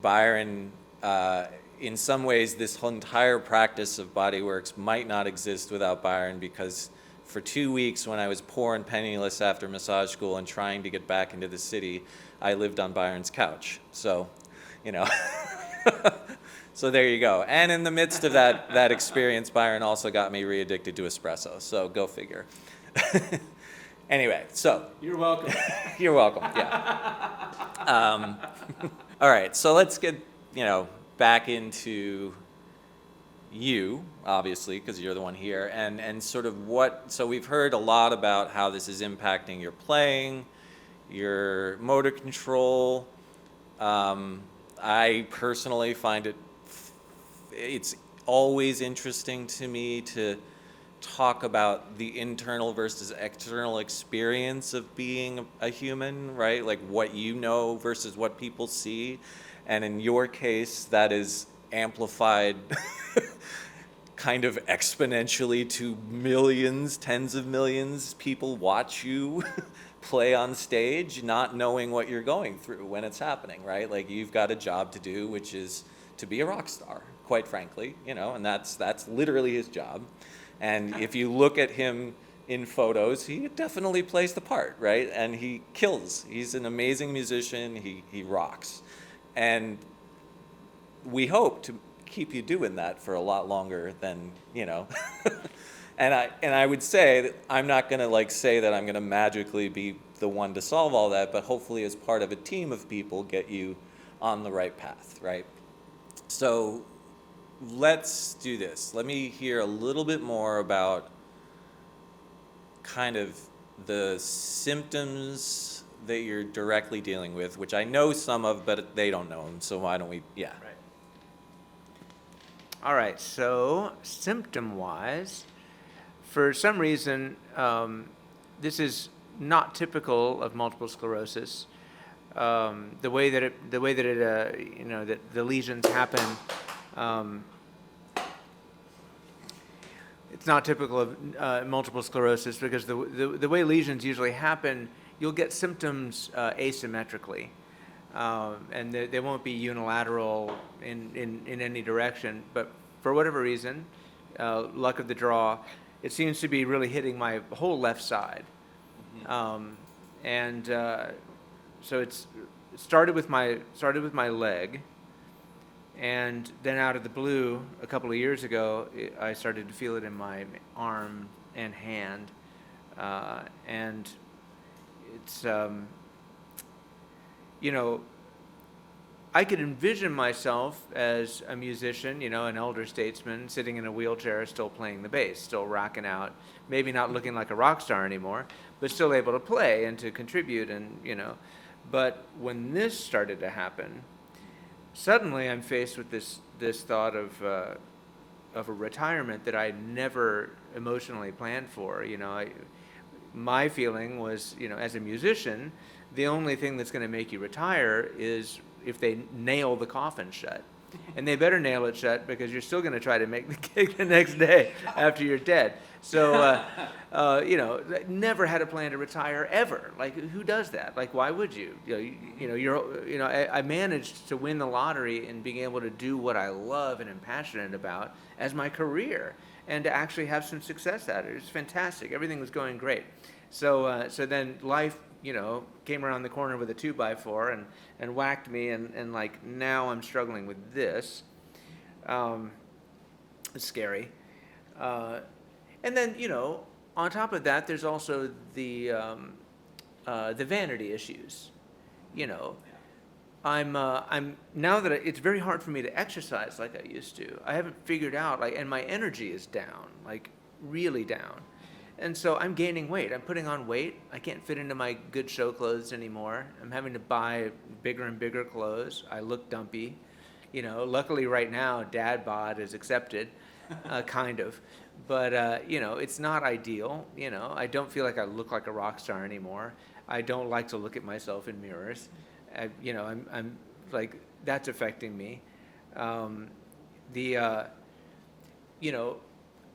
Byron, in some ways, this whole entire practice of Bodyworks might not exist without Byron, because for 2 weeks when I was poor and penniless after massage school and trying to get back into the city, I lived on Byron's couch. So, you know, so there you go. And in the midst of that experience, Byron also got me re-addicted to espresso. So go figure. Anyway, so. You're welcome. You're welcome, yeah. All right, so let's get, back into you, obviously, because you're the one here, and sort of so we've heard a lot about how this is impacting your playing, your motor control. I personally find it's always interesting to me to talk about the internal versus external experience of being a human, right? Like what you know versus what people see. And in your case, that is amplified kind of exponentially to millions, tens of millions people watch you play on stage, not knowing what you're going through when it's happening, right? Like you've got a job to do, which is to be a rock star, quite frankly, and that's literally his job. And if you look at him in photos, he definitely plays the part, right? And he kills. He's an amazing musician. He rocks. And we hope to keep you doing that for a lot longer than, And I would say that I'm not going to say that I'm going to magically be the one to solve all that, but hopefully as part of a team of people get you on the right path, right? So let's do this. Let me hear a little bit more about kind of the symptoms that you're directly dealing with, which I know some of, but they don't know them. So why don't we, Right. All right, so symptom-wise, for some reason, this is not typical of multiple sclerosis. The way that that the lesions happen, it's not typical of multiple sclerosis, because the way lesions usually happen, you'll get symptoms asymmetrically, and they won't be unilateral in any direction. But for whatever reason, luck of the draw, it seems to be really hitting my whole left side. Mm-hmm. So it started with my leg. And then out of the blue, a couple of years ago, I started to feel it in my arm and hand. And it's, I could envision myself as a musician, an elder statesman, sitting in a wheelchair, still playing the bass, still rocking out, maybe not looking like a rock star anymore, but still able to play and to contribute, But when this started to happen, suddenly I'm faced with this thought of a retirement that I never emotionally planned for. My feeling was, as a musician, the only thing that's going to make you retire is if they nail the coffin shut. And they better nail it shut, because you're still going to try to make the gig the next day after you're dead. So, never had a plan to retire ever. Like, who does that? Like, why would you? I managed to win the lottery and being able to do what I love and am passionate about as my career, and to actually have some success at it. It's fantastic. Everything was going great. So then life, came around the corner with a 2x4 and whacked me, and like now I'm struggling with this. It's scary. And then, on top of that, there's also the vanity issues. I'm now that it's very hard for me to exercise like I used to. I haven't figured out, and my energy is down, really down. And so I'm gaining weight. I'm putting on weight. I can't fit into my good show clothes anymore. I'm having to buy bigger and bigger clothes. I look dumpy. Luckily right now, dad bod is accepted, kind of. But, it's not ideal. I don't feel like I look like a rock star anymore. I don't like to look at myself in mirrors. I'm like, that's affecting me.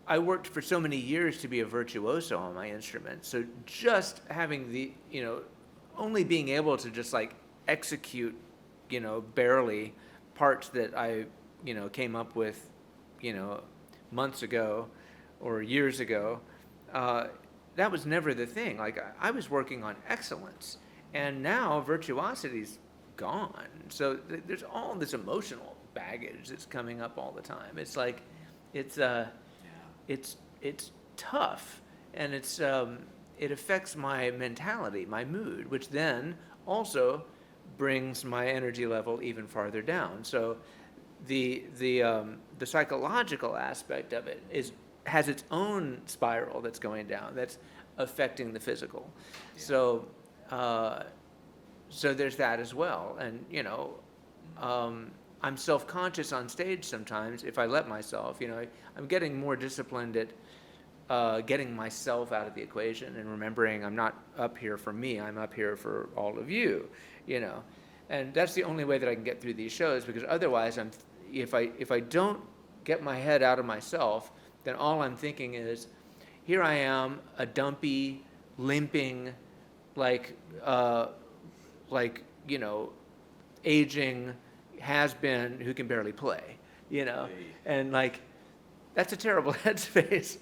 I worked for so many years to be a virtuoso on my instrument. So just having only being able to just execute, barely parts that I, came up with, months ago or years ago, that was never the thing. Like I was working on excellence, and now virtuosity's gone. So there's all this emotional baggage that's coming up all the time. It's like, it's tough, and it affects my mentality, my mood, which then also brings my energy level even farther down. So the psychological aspect of it has its own spiral that's going down, that's affecting the physical. Yeah. So there's that as well. And I'm self-conscious on stage sometimes if I let myself. I'm getting more disciplined at getting myself out of the equation and remembering I'm not up here for me, I'm up here for all of you, And that's the only way that I can get through these shows, because otherwise if I don't get my head out of myself, then all I'm thinking is, here I am, a dumpy, limping, aging has-been who can barely play, and that's a terrible headspace,